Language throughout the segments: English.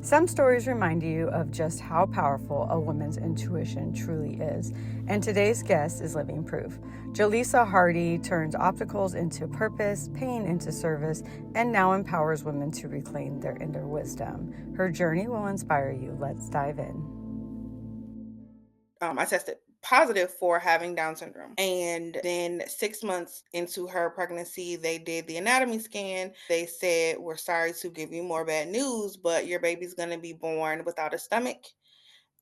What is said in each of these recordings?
Some stories remind you of just how powerful a woman's intuition truly is, and today's guest is living proof. Jalisa Hardy turns obstacles into purpose, pain into service, and now empowers women to reclaim their inner wisdom. Her journey will inspire you. Let's dive in. I tested positive for having Down syndrome. And then 6 months into her pregnancy, they did the anatomy scan. They said, "We're sorry to give you more bad news, but your baby's going to be born without a stomach,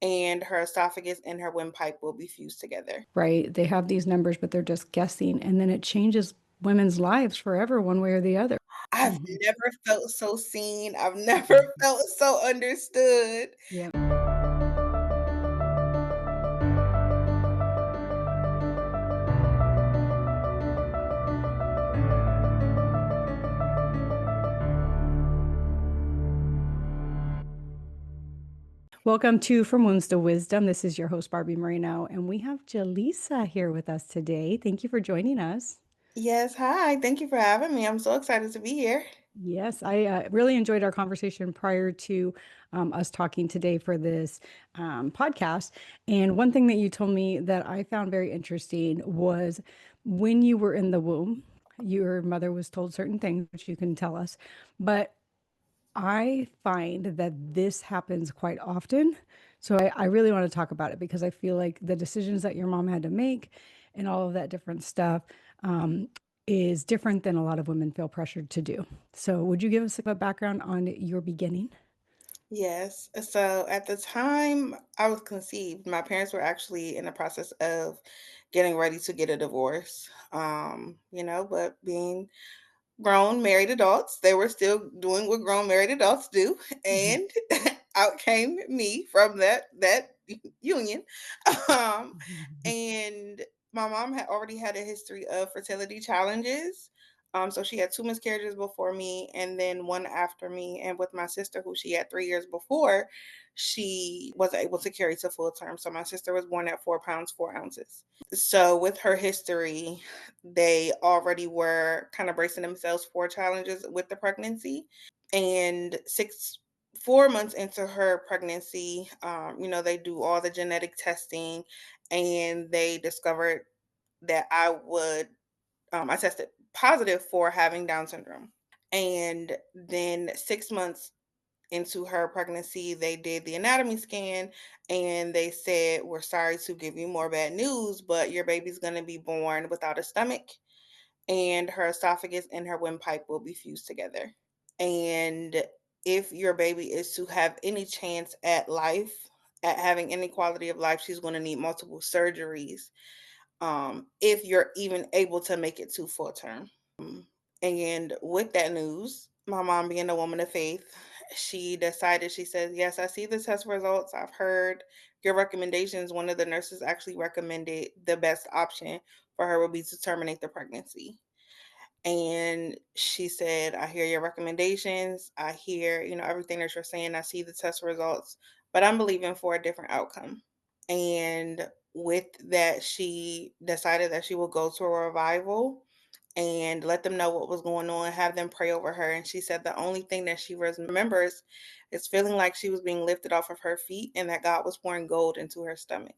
and her esophagus and her windpipe will be fused together." Right? They have these numbers, but they're just guessing. And then it changes women's lives forever, one way or the other. I've Mhm. never felt so seen. I've never felt so understood. Yeah. Welcome to From Wounds to Wisdom. This is your host, Barbie Moreno, and we have Jalisa here with us today. Thank you for joining us. Yes, hi. Thank you for having me. I'm so excited to be here. Yes, I really enjoyed our conversation prior to us talking today for this podcast. And one thing that you told me that I found very interesting was when you were in the womb, your mother was told certain things, which you can tell us. But I find that this happens quite often. So I really want to talk about it because I feel like the decisions that your mom had to make and all of that different stuff is different than a lot of women feel pressured to do. So, would you give us a background on your beginning? Yes. So at the time I was conceived, my parents were actually in the process of getting ready to get a divorce. But being grown married adults, they were still doing what grown married adults do. Mhm. And out came me from that union. Um, and my mom had already had a history of fertility challenges. So she had two miscarriages before me and then one after me. And with my sister, who she had 3 years before, she wasn't able to carry to full term. So my sister was born at 4 pounds, 4 ounces. So with her history, they already were kind of bracing themselves for challenges with the pregnancy. And 4 months into her pregnancy, they do all the genetic testing, and they discovered that I tested positive for having Down syndrome. And then 6 months into her pregnancy, they did the anatomy scan, and they said, "We're sorry to give you more bad news, but your baby's going to be born without a stomach, and her esophagus and her windpipe will be fused together. And if your baby is to have any chance at life, at having any quality of life, she's going to need multiple surgeries, if you're even able to make it to full term." And with that news, my mom being a woman of faith, she decided, she said, "Yes, I see the test results. I've heard your recommendations." One of the nurses actually recommended the best option for her would be to terminate the pregnancy. And she said, "I hear your recommendations. I hear, everything that you're saying. I see the test results, but I'm believing for a different outcome." And with that, she decided that she will go to a revival and let them know what was going on, have them pray over her. And she said the only thing that she remembers is feeling like she was being lifted off of her feet and that God was pouring gold into her stomach.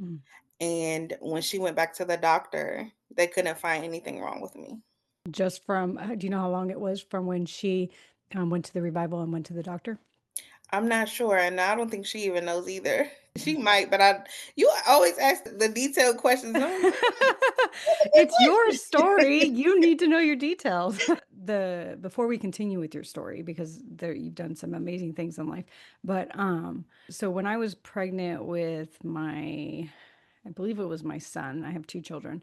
Mm. And when she went back to the doctor, they couldn't find anything wrong with me. Just from, do you know how long it was from when she went to the revival and went to the doctor? I'm not sure, and I don't think she even knows either. She might, but you always ask the detailed questions. And I'm like, It's your "What story. question?" You need to know your details. The before we continue with your story, because there you've done some amazing things in life. But so when I was pregnant with I believe it was my son. I have two children.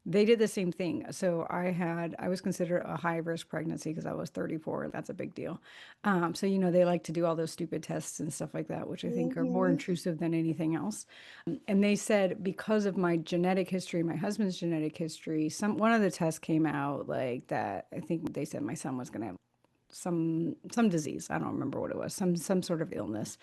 They did the same thing. So I was considered a high risk pregnancy because I was 34. That's a big deal. So, they like to do all those stupid tests and stuff like that, which I think are more Mhm. intrusive than anything else. And they said because of my genetic history, my husband's genetic history, one of the tests came out like that. I think they said my son was going to have some disease. I don't remember what it was. Some sort of illness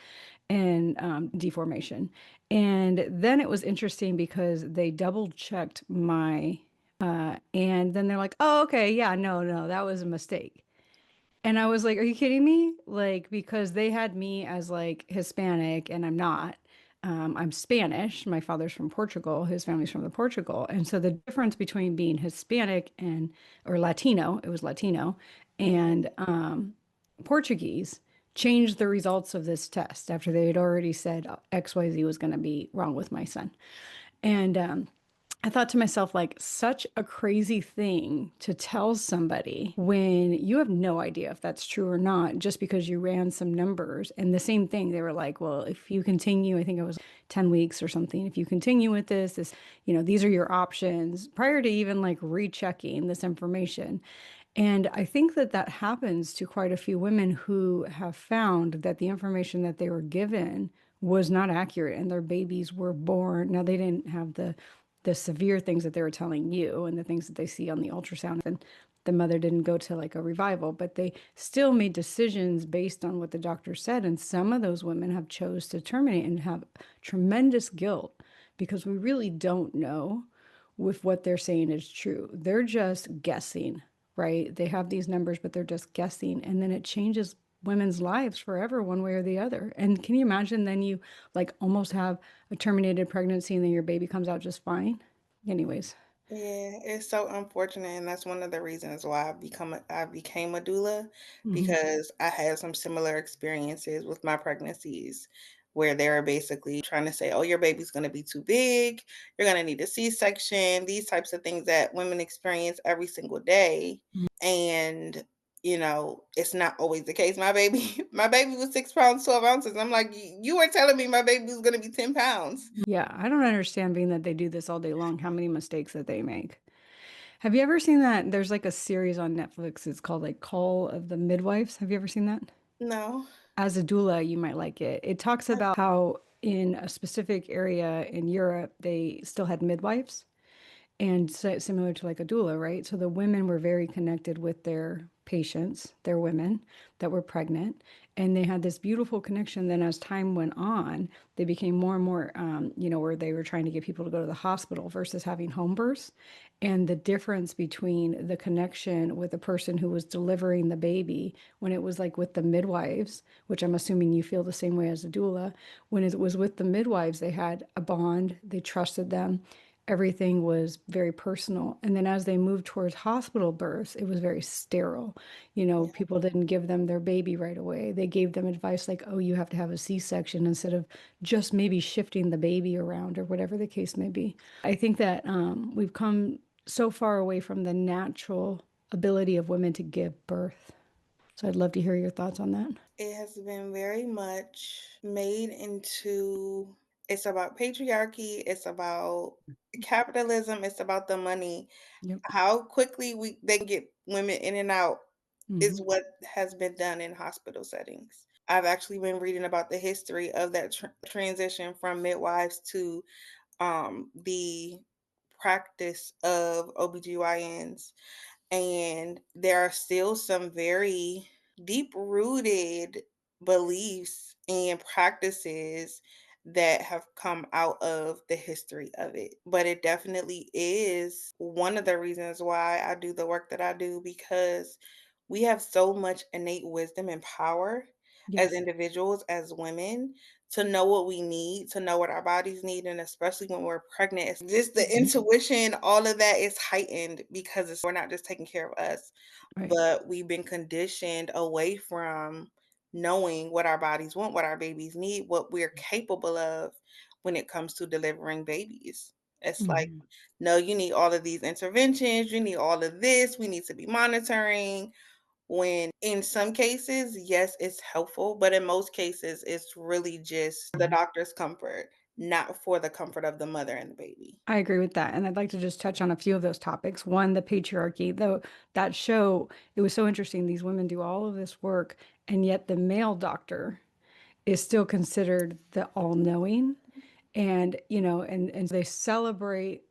and deformation. And then it was interesting because they double checked and then they're like, "Oh, okay, yeah, no, that was a mistake." And I was like, are you kidding me? Like, because they had me as like Hispanic and I'm not. I'm Spanish. My father's from Portugal. His family's from the Portugal. And so the difference between being Hispanic and, or Latino, it was Latino, Mhm. and Portuguese changed the results of this test after they had already said XYZ was going to be wrong with my son. And I thought to myself, like, such a crazy thing to tell somebody when you have no idea if that's true or not, just because you ran some numbers. And the same thing, they were like, well, if you continue, I think it was 10 weeks or something, if you continue with this, these are your options prior to even like rechecking this information. And I think that that happens to quite a few women who have found that the information that they were given was not accurate and their babies were born. Now they didn't have the severe things that they were telling you and the things that they see on the ultrasound, and the mother didn't go to like a revival, but they still made decisions based on what the doctor said. And some of those women have chose to terminate and have tremendous guilt because we really don't know if what they're saying is true. They're just guessing, right? They have these numbers, but they're just guessing. And then it changes women's lives forever, one way or the other. And can you imagine then you like almost have a terminated pregnancy and then your baby comes out just fine? Anyways. Yeah, it's so unfortunate, and that's one of the reasons why I became a doula, Hmm. because I had some similar experiences with my pregnancies where they were basically trying to say, "Oh, your baby's going to be too big. You're going to need a C-section." These types of things that women experience every single day, and it's not always the case. My baby, my baby was 6 pounds 12 ounces. I'm like, you were telling me my baby was going to be 10 pounds." Yeah, I don't understand being that they do this all day long, how many mistakes that they make. Have you ever seen that? There's like a series on Netflix. It's called like Call of the Midwives. Have you ever seen that? No. As a doula, you might like it. It talks about how in a specific area in Europe, they still had midwives and similar to like a doula, right? So the women were very connected with their patients, their women that were pregnant, and they had this beautiful connection. Then as time went on, they became more and more, where they were trying to get people to go to the hospital versus having home births. And the difference between the connection with the person who was delivering the baby when it was like with the midwives, which I'm assuming you feel the same way as a doula, when it was with the midwives, they had a bond, they trusted them, everything was very personal. And then as they moved towards hospital births, it was very sterile. People didn't give them their baby right away. They gave them advice like, oh, you have to have a C-section instead of just maybe shifting the baby around or whatever the case may be. I think that we've come so far away from the natural ability of women to give birth. So I'd love to hear your thoughts on that. It has been very much made into, it's about patriarchy, it's about capitalism, it's about the money. Yep. How quickly they can get women in and out Hmm. is what has been done in hospital settings. I've actually been reading about the history of that transition from midwives to the practice of OBGYNs, and there are still some very deep rooted beliefs and practices that have come out of the history of it. But it definitely is one of the reasons why I do the work that I do, because we have so much innate wisdom and power as Yes. individuals, as women, to know what we need, to know what our bodies need, and especially when we're pregnant, it's just the intuition, all of that is heightened because we're not just taking care of us, Right. but we've been conditioned away from knowing what our bodies want, what our babies need, what we're capable of when it comes to delivering babies. It's like, Hmm. no, you need all of these interventions, you need all of this, we need to be monitoring. When in some cases, yes, it's helpful, but in most cases, it's really just the doctor's comfort, not for the comfort of the mother and the baby. I agree with that. And I'd like to just touch on a few of those topics. One, the patriarchy, though that show, it was so interesting. These women do all of this work, and yet the male doctor is still considered the all-knowing. And, and they celebrate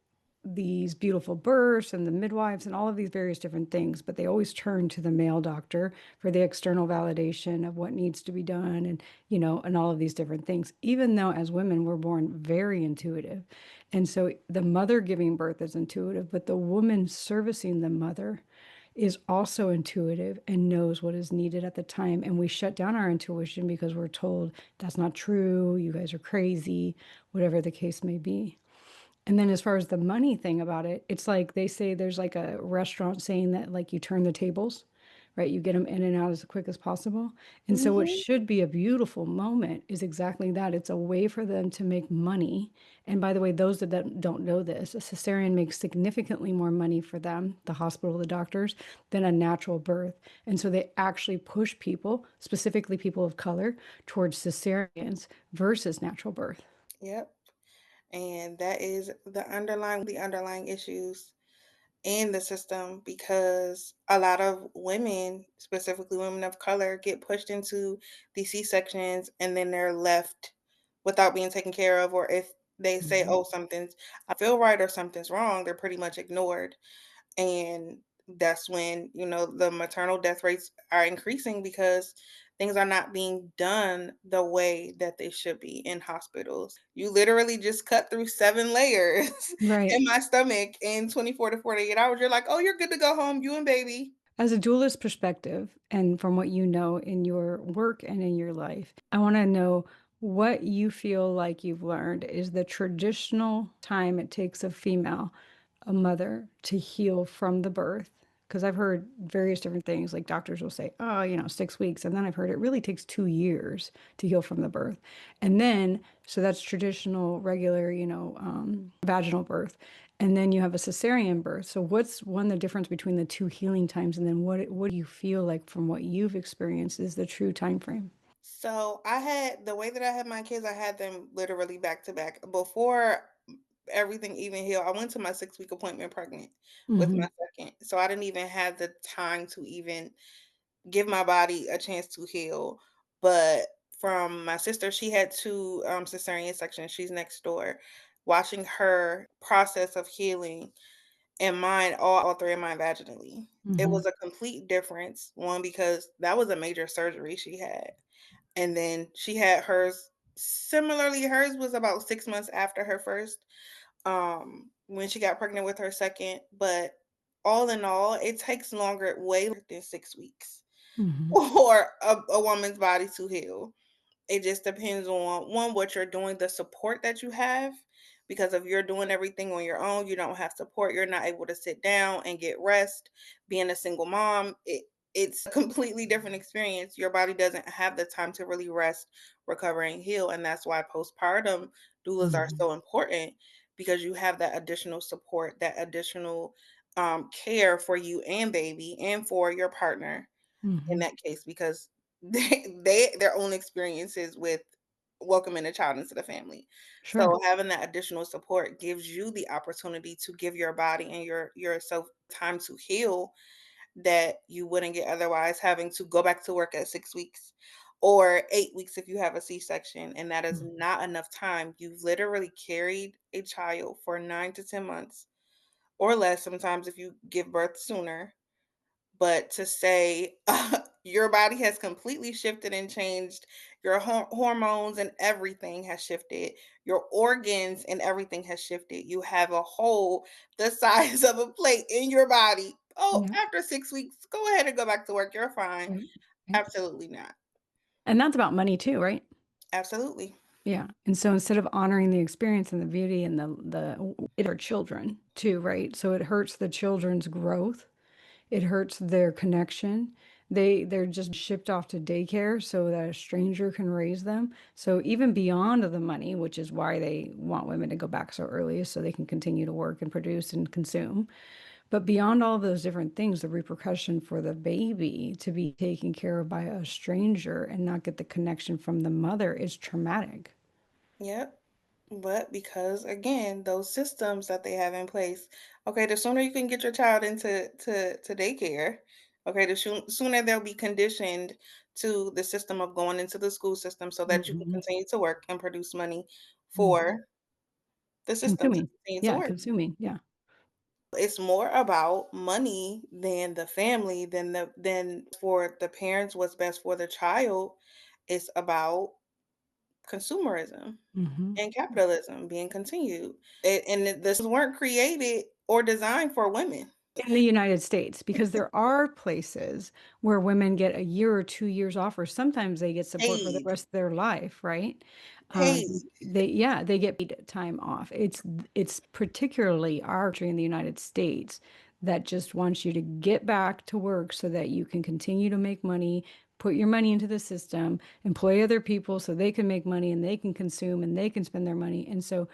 these beautiful births and the midwives and all of these various different things, but they always turn to the male doctor for the external validation of what needs to be done and, and all of these different things, even though as women we're born very intuitive. And so the mother giving birth is intuitive, but the woman servicing the mother is also intuitive and knows what is needed at the time. And we shut down our intuition because we're told that's not true, you guys are crazy, whatever the case may be. And then as far as the money thing about it, it's like they say there's like a restaurant saying that like you turn the tables, right? You get them in and out as quick as possible. And so what Hmm. should be a beautiful moment is exactly that. It's a way for them to make money. And by the way, those that don't know this, a cesarean makes significantly more money for them, the hospital, the doctors, than a natural birth. And so they actually push people, specifically people of color, towards cesareans versus natural birth. Yep. And that is the underlying issues in the system, because a lot of women, specifically women of color, get pushed into these C-sections and then they're left without being taken care of. Or if they say, Mhm. oh, something's I feel right or something's wrong, they're pretty much ignored. And that's when, the maternal death rates are increasing, because things are not being done the way that they should be in hospitals. You literally just cut through 7 layers Right. in my stomach in 24 to 48 hours. You're like, oh, you're good to go home, you and baby. As a dualist perspective, and from what you know in your work and in your life, I want to know what you feel like you've learned is the traditional time it takes a female, a mother, to heal from the birth. Because I've heard various different things, like doctors will say, oh, 6 weeks. And then I've heard it really takes 2 years to heal from the birth. And then, so that's traditional, regular, vaginal birth. And then you have a cesarean birth. So what's one the difference between the two healing times, and then what do you feel like from what you've experienced is the true time frame? So I had the way that I had my kids, I had them literally back to back. Before everything even healed, I went to my 6-week appointment pregnant with Mm-hmm. my second. So I didn't even have the time to even give my body a chance to heal. But from my sister, she had two cesarean sections. She's next door. Watching her process of healing, and mine, all three of mine vaginally. It Mm-hmm. was a complete difference. One, because that was a major surgery she had. And then she had hers similarly. Hers was about 6 months after her first, when she got pregnant with her second. But all in all, it takes longer, way longer than 6 weeks Mm-hmm. for a woman's body to heal. It just depends on, one, what you're doing, the support that you have. Because if you're doing everything on your own, you don't have support. You're not able to sit down and get rest. Being a single mom, it's a completely different experience. Your body doesn't have the time to really rest, recover, and heal. And that's why postpartum doulas are Mm-hmm. so important, because you have that additional support, that additional care for you and baby and for your partner in Mm-hmm. that case, because their own experiences with welcoming a child into the family. Sure. So having that additional support gives you the opportunity to give your body and yourself time to heal, that you wouldn't get otherwise, having to go back to work at 6 weeks or 8 weeks if you have a C-section, and that is Mm-hmm. not enough time. You've literally carried a child for 9 to 10 months or less, sometimes if you give birth sooner. But to say your body has completely shifted and changed, your hormones and everything has shifted, your organs and everything has shifted. You have a hole the size of a plate in your body. Oh, Yeah. after 6 weeks, go ahead and go back to work. You're fine. Right. Right. Absolutely not. And that's about money too, right? Absolutely. Yeah. And so instead of honoring the experience and the beauty and the it are children too, right? So it hurts the children's growth. It hurts their connection. They're just shipped off to daycare so that a stranger can raise them. So even beyond the money, which is why they want women to go back so early, is so they can continue to work and produce and consume. But beyond all those different things, the repercussion for the baby to be taken care of by a stranger and not get the connection from the mother is traumatic. Yep. But because again, those systems that they have in place, okay, the sooner you can get your child into to daycare, okay, the sooner they'll be conditioned to the system of going into the school system, so that you can Mhm. continue to work and produce money Mhm. for the system to Consuming. continue to Yeah, work. consuming. Yeah. It's more about money than the family, than for the parents, what's best for the child. It's about consumerism Mhm. and capitalism being continued. And this weren't created or designed for women. in the United States, because there are places where women get a year or 2 years off, or sometimes they get support for the Paid, rest of their life, right? paid. Yeah, they get paid time off. It's particularly our country in the United States that just wants you to get back to work so that you can continue to make money, put your money into the system, employ other people so they can make money and they can consume and they can spend their money. And so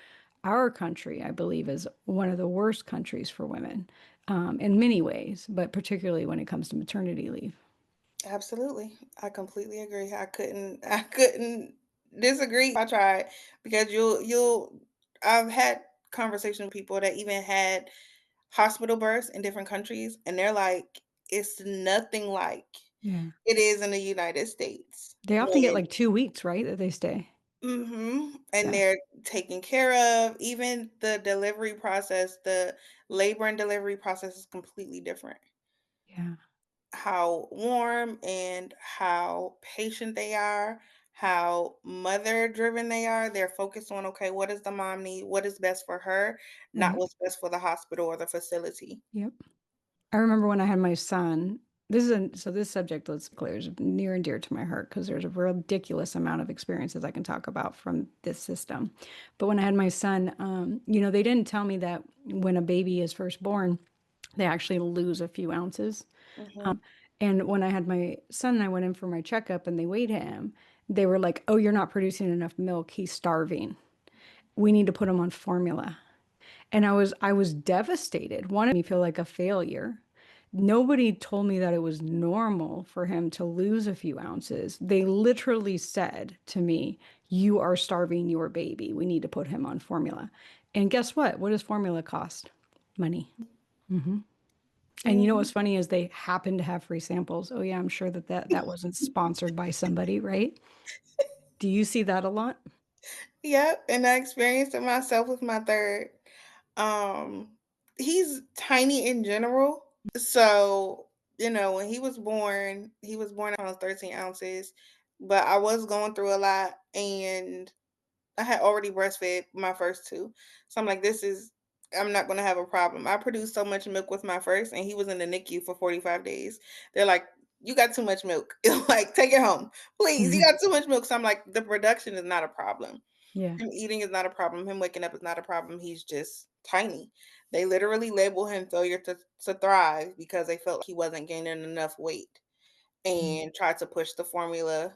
our country, I believe, is one of the worst countries for women in many ways, but particularly when it comes to maternity leave. Absolutely. I completely agree. I couldn't disagree. I tried because you'll I've had conversations with people that even had hospital births in different countries, and they're like, it's nothing like Yeah. it is in the United States. They often get like 2 weeks, right, that they stay. And Yeah. they're taken care of. Even the delivery process, the labor and delivery process is completely different. Yeah. How warm and how patient they are, how mother driven they are. They're focused on, okay, what does the mom need? What is best for her, not Right. what's best for the hospital or the facility. Yep. I remember when I had my son. This subject, let's be clear, is near and dear to my heart because there's a ridiculous amount of experiences I can talk about from this system. But when I had my son, they didn't tell me that when a baby is first born, they actually lose a few ounces. Hmm. And when I had my son and I went in for my checkup and they weighed him, they were like, "Oh, you're not producing enough milk. He's starving. We need to put him on formula." And I was devastated. One made me feel like a failure. Nobody told me that it was normal for him to lose a few ounces. They literally said to me, "You are starving your baby. We need to put him on formula." And guess what? What does formula cost? Money. And you know Hmm. what's funny is they happen to have free samples. Oh yeah, I'm sure that wasn't sponsored by somebody, right? Do you see that a lot? Yep, and I experienced it myself with my third. Um, he's tiny in general. So, when he was born at 13 ounces, but I was going through a lot and I had already breastfed my first two. So I'm like, I'm not going to have a problem. I produced so much milk with my first, and he was in the NICU for 45 days. They're like, you got too much milk. Like, take it home. Please, you Mhm. got too much milk. So I'm like, the production is not a problem. Yeah. Him eating is not a problem. Him waking up is not a problem. He's just tiny. They literally label him failure to thrive because they felt like he wasn't gaining enough weight and tried to push the formula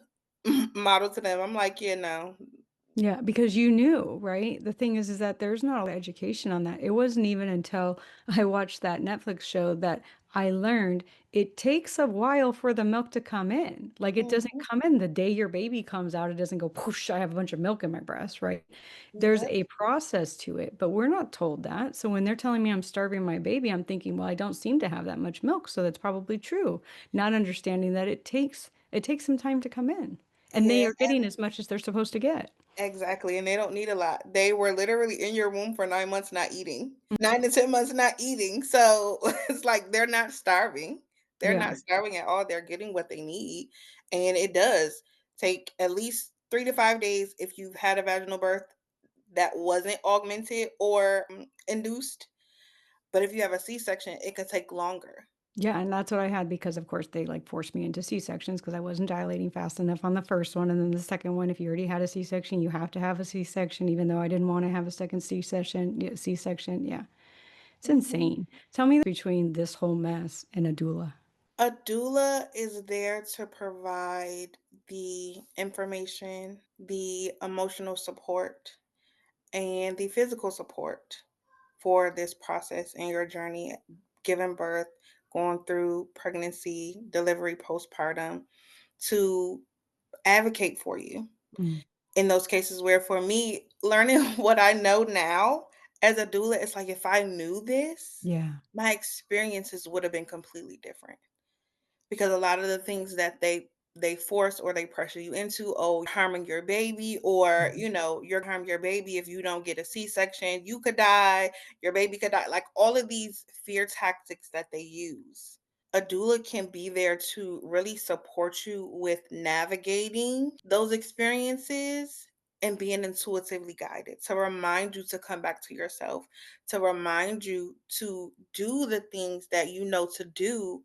model to them. I'm like, yeah, no. Yeah, because you knew, right? The thing is that there's not a lot of education on that. It wasn't even until I watched that Netflix show that I learned it takes a while for the milk to come in. Like it doesn't Mhm. come in the day your baby comes out. It doesn't go, whoosh, I have a bunch of milk in my breast, right? There's Yep. a process to it, but we're not told that. So when they're telling me I'm starving my baby, I'm thinking, well, I don't seem to have that much milk, so that's probably true. Not understanding that it takes some time to come in, and they Yeah, are getting as much as they're supposed to get. exactly. And they don't need a lot. They were literally in your womb for 9 months not eating, 9 to 10 months not eating. So it's like they're not starving. They're Yeah. not starving at all. They're getting what they need. And it does take at least 3 to 5 days if you've had a vaginal birth that wasn't augmented or induced. But if you have a C-section, it could take longer. Yeah, and that's what I had because of course they like forced me into C-sections because I wasn't dilating fast enough on the first one. And then the second one, if you already had a C-section, you have to have a C-section, even though I didn't want to have a second C-section. Yeah, C-section. Yeah. It's Mhm. insane. Tell me between this whole mess and a doula. A doula is there to provide the information, the emotional support, and the physical support for this process in your journey, giving birth, going through pregnancy, delivery, postpartum, to advocate for you Mm, in those cases where, for me, learning what I know now as a doula, it's like if I knew this, yeah. my experiences would have been completely different. Because a lot of the things that they force or they pressure you into, oh, you're harming your baby, or Mhm. you're gonna harm your baby if you don't get a C-section, you could die, your baby could die, like all of these fear tactics that they use. A doula can be there to really support you with navigating those experiences and being intuitively guided, to remind you to come back to yourself, to remind you to do the things that you know to do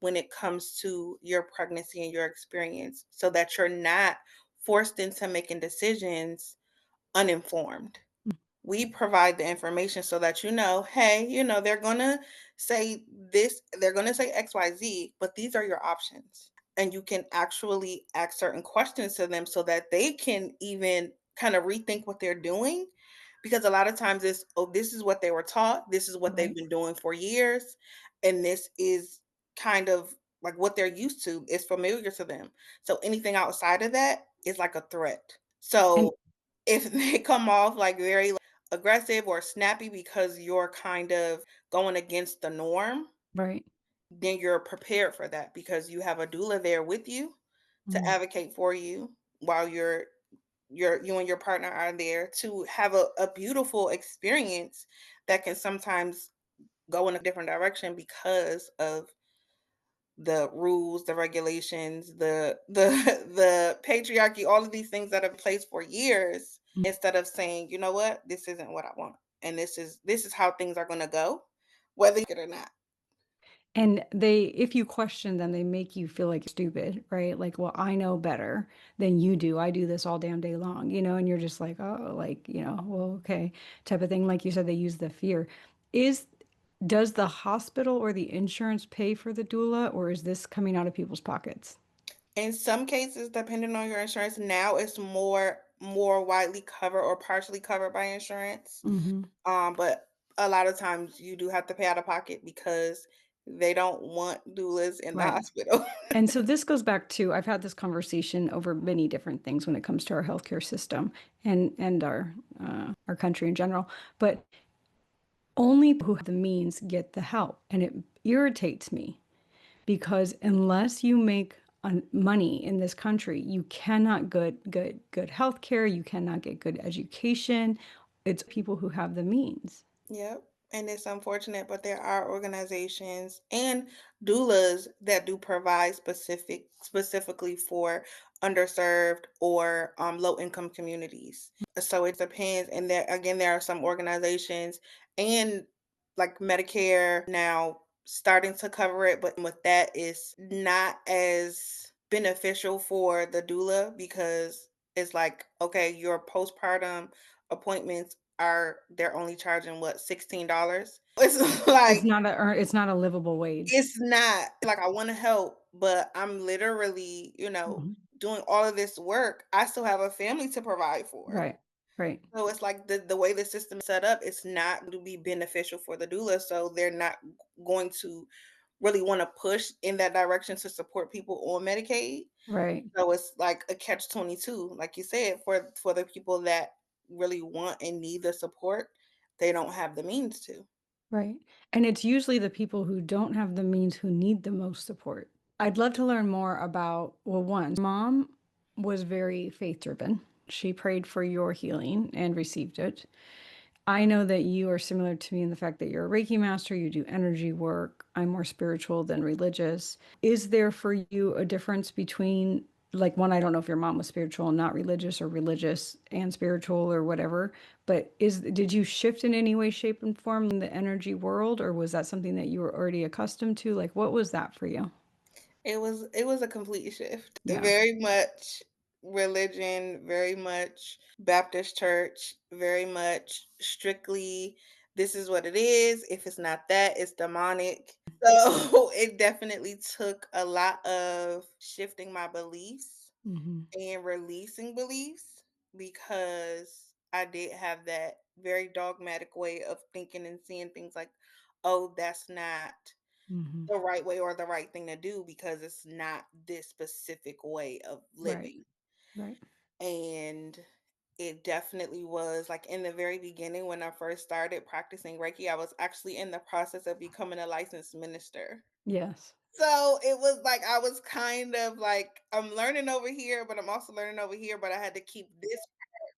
when it comes to your pregnancy and your experience, so that you're not forced into making decisions uninformed. We provide the information so that hey, they're going to say this, they're going to say XYZ, but these are your options. And you can actually ask certain questions to them so that they can even kind of rethink what they're doing. Because a lot of times it's, oh, this is what they were taught, this is what they've Right. been doing for years, and this is kind of like what they're used to, is familiar to them. So anything outside of that is like a threat. And So if they come off like very aggressive or snappy because you're kind of going against the norm, right. then you're prepared for that, because you have a doula there with you to Mm. advocate for you, while you and your partner are there to have a beautiful experience that can sometimes go in a different direction because of the rules, the regulations, the the patriarchy, all of these things that have been in place for years, Mm. instead of saying, you know what, this isn't what I want. And this is how things are gonna go, whether you like it or not. And they, if you question them, they make you feel like you're stupid, right? Like, well, I know better than you do. I do this all damn day long, and you're just like, oh, like, well, okay, type of thing. Like you said, they use the fear. Is Does the hospital or the insurance pay for the doula, or is this coming out of people's pockets? In some cases, depending on your insurance, now it's more widely covered or partially covered by insurance. Hmm. But a lot of times you do have to pay out of pocket because they don't want doulas in the Right. hospital. And so this goes back to, I've had this conversation over many different things when it comes to our healthcare system and our country in general. But only people who have the means get the help, and it irritates me because unless you make money in this country, you cannot get good health care, you cannot get good education. It's people who have the means. Yep. And it's unfortunate, but there are organizations and doulas that do provide specifically for underserved or low income communities. So it depends. And there are some organizations and like Medicare now starting to cover it, but with that is not as beneficial for the doula, because it's like, okay, your postpartum appointments are, they're only charging what, $16? It's like, It's not a livable wage. it's not like I want to help, but I'm literally, Mhm. doing all of this work. I still have a family to provide for. Right. Right. So it's like the way the system is set up, it's not going to be beneficial for the doula. So they're not going to really want to push in that direction to support people on Medicaid. Right. So it's like a catch 22, like you said, for the people that really want and need the support, they don't have the means to. Right. And it's usually the people who don't have the means who need the most support. I'd love to learn more about, well, one, mom was very faith driven. She prayed for your healing and received it. I know that you are similar to me in the fact that you're a Reiki master, you do energy work. I'm more spiritual than religious. Is there for you a difference between, like, one, I don't know if your mom was spiritual and not religious, or religious and spiritual, or whatever, but did you shift in any way, shape, and form in the energy world, or was that something that you were already accustomed to? Like, what was that for you? It was a complete shift. Yeah. Very much religion, very much Baptist church, very much strictly this is what it is. If it's not that, it's demonic. So it definitely took a lot of shifting my beliefs Hmm. and releasing beliefs, because I did have that very dogmatic way of thinking and seeing things like, oh, that's not Hmm. the right way or the right thing to do, because it's not this specific way of Right. living. Right. And it definitely was like in the very beginning when I first started practicing Reiki, I was actually in the process of becoming a licensed minister. Yes. So it was like I was kind of like, I'm learning over here, but I'm also learning over here, but I had to keep this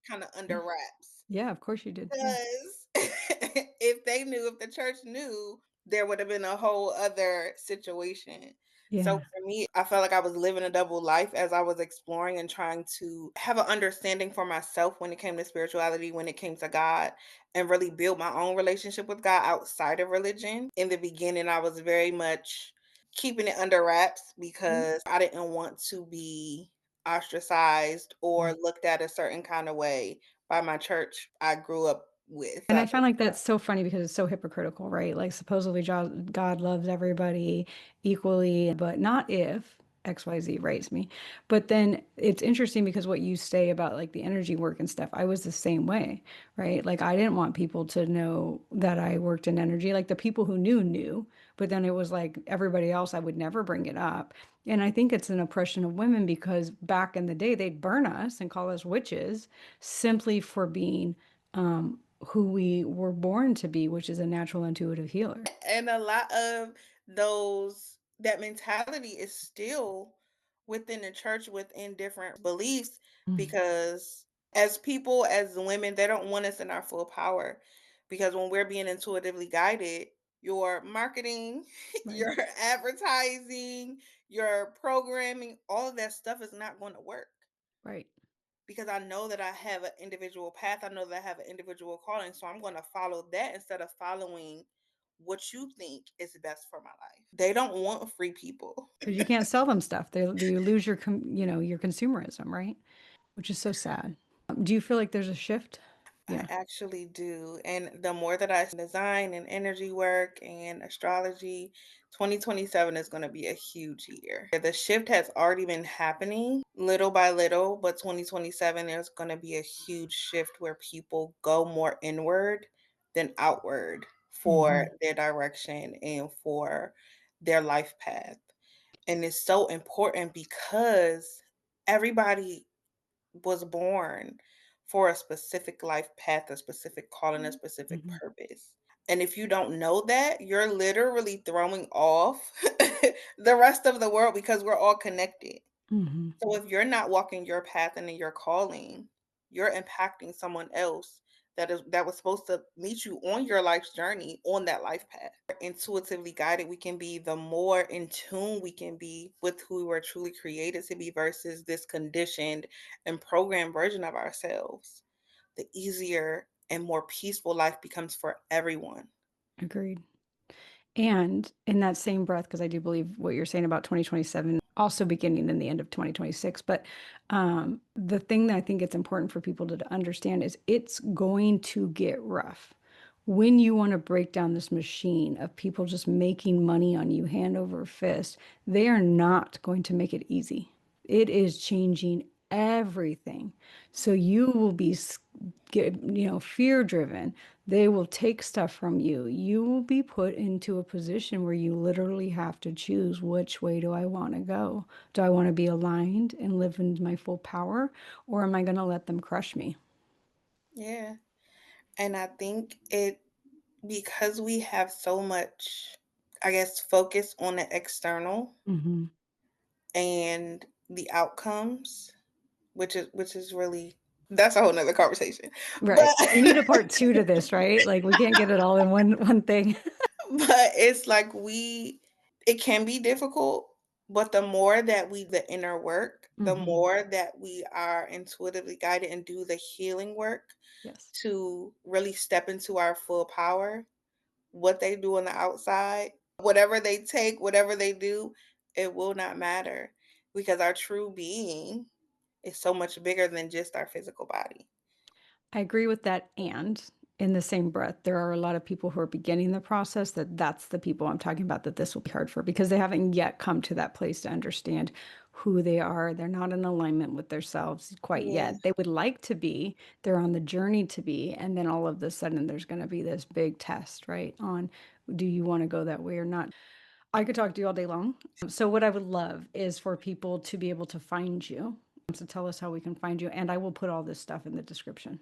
kind of under wraps. Yeah, of course you did. Yeah. Because if the church knew, there would have been a whole other situation. So Yeah. for me, I felt like I was living a double life as I was exploring and trying to have an understanding for myself when it came to spirituality, when it came to God, and really build my own relationship with God outside of religion. In the beginning, I was very much keeping it under wraps Right. because I didn't want to be ostracized or looked at a certain kind of way by my church I grew up with. And I find like that's so funny because it's so hypocritical, right? Like supposedly God loves everybody equally, but not if XYZ raised me. But then it's interesting because what you say about like the energy work and stuff, I was the same way, right? Like I didn't want people to know that I worked in energy. Like the people who knew, but then it was like everybody else, I would never bring it up. And I think it's an oppression of women because back in the day, they'd burn us and call us witches simply for being who we were born to be, which is a natural intuitive healer. And a lot of that mentality is still within the church, within different beliefs, Mm. because as people, as women, they don't want us in our full power. Because when we're being intuitively guided, your marketing, Right. your advertising, your programming, all of that stuff is not going to work Right. because I know that I have an individual path. I know that I have an individual calling. So I'm going to follow that instead of following what you think is best for my life. They don't want free people. Because you can't sell them stuff. You lose your, your consumerism, right? Which is so sad. Do you feel like there's a shift? I Yeah. actually do. And the more that I design and energy work and astrology, 2027 is going to be a huge year. The shift has already been happening little by little, but 2027 there's going to be a huge shift where people go more inward than outward for Hmm. their direction and for their life path. And it's so important because everybody was born for a specific life path, a specific calling, a specific Hmm. purpose. And if you don't know that, you're literally throwing off the rest of the world because we're all connected. Hmm. So if you're not walking your path and in your calling, you're impacting someone else that was supposed to meet you on your life's journey on that life path. Intuitively guided we can be, the more in tune we can be with who we were truly created to be versus this conditioned and programmed version of ourselves, the easier and more peaceful life becomes for everyone. Agreed. And in that same breath, because I do believe what you're saying about 2027 also beginning in the end of 2026. But the thing that I think it's important for people to understand is it's going to get rough. When you want to break down this machine of people just making money on you hand over fist, they are not going to make it easy. It is changing everything. So you will be fear driven. They will take stuff from you. You will be put into a position where you literally have to choose, which way do I want to go? Do I want to be aligned and live in my full power, or am I going to let them crush me? Yeah. And I think it, because we have so much, I guess, focus on the external Hmm. and the outcomes, which is really, that's a whole nother conversation. But Right. We need a part two to this, right? Like we can't get it all in one thing. but it's like it can be difficult, but the more that we the inner work, the Hmm. more that we are intuitively guided and do the healing work Yes. to really step into our full power, what they do on the outside, whatever they take, whatever they do, it will not matter because our true being is so much bigger than just our physical body. I agree with that. And in the same breath, there are a lot of people who are beginning the process that's the people I'm talking about that this will be hard for because they haven't yet come to that place to understand who they are. They're not in alignment with themselves quite Yeah. yet. They would like to be, they're on the journey to be. And then all of a sudden, there's going to be this big test, right? On do you want to go that way or not? I could talk to you all day long. So, what I would love is for people to be able to find you. So, tell us how we can find you. And I will put all this stuff in the description.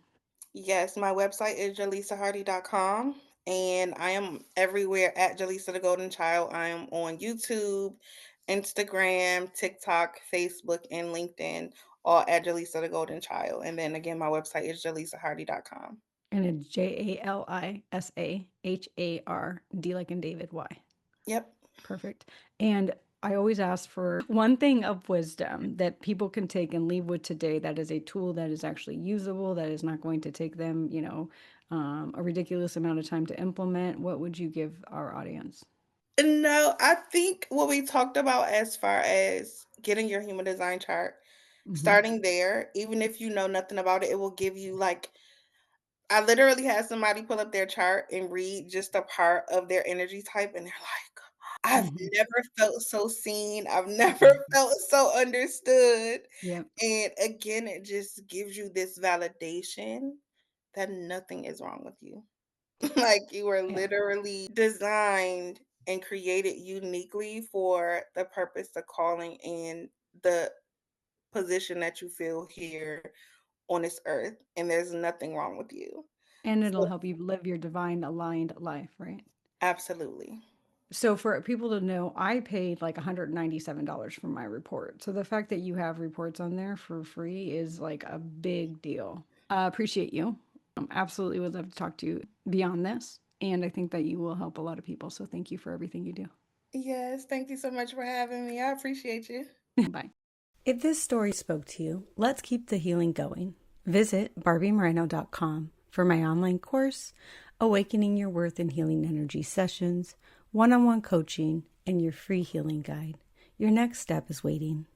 Yes, my website is jalisahardy.com and I am everywhere at Jalisa the Golden Child. I am on YouTube, Instagram, TikTok, Facebook, and LinkedIn, all at Jalisa the Golden Child. And then again, my website is jalisahardy.com. And it's JALISAHARD, like in David, Y. Yep. Perfect. And I always ask for one thing of wisdom that people can take and leave with today that is a tool that is actually usable, that is not going to take them, a ridiculous amount of time to implement. What would you give our audience? No, I think what we talked about as far as getting your human design chart, Mm-hmm. starting there, even if you know nothing about it, it will give you like I literally had somebody pull up their chart and read just a part of their energy type, and they're like, I've Mm-hmm. never felt so seen. I've never felt so understood. Yep. And again, it just gives you this validation that nothing is wrong with you. Like you were Yeah. literally designed and created uniquely for the purpose, the calling, and the position that you feel here on this earth. And there's nothing wrong with you. And it'll So, help you live your divine aligned life, right? absolutely. So for people to know, I paid like $197 for my report. So the fact that you have reports on there for free is like a big deal. Appreciate you. Absolutely would love to talk to you beyond this. And I think that you will help a lot of people. So thank you for everything you do. Yes, thank you so much for having me. I appreciate you. Bye. If this story spoke to you, let's keep the healing going. Visit barbiemoreno.com for my online course, Awakening Your Worth and Healing Energy sessions, one-on-one coaching, and your free healing guide. Your next step is waiting.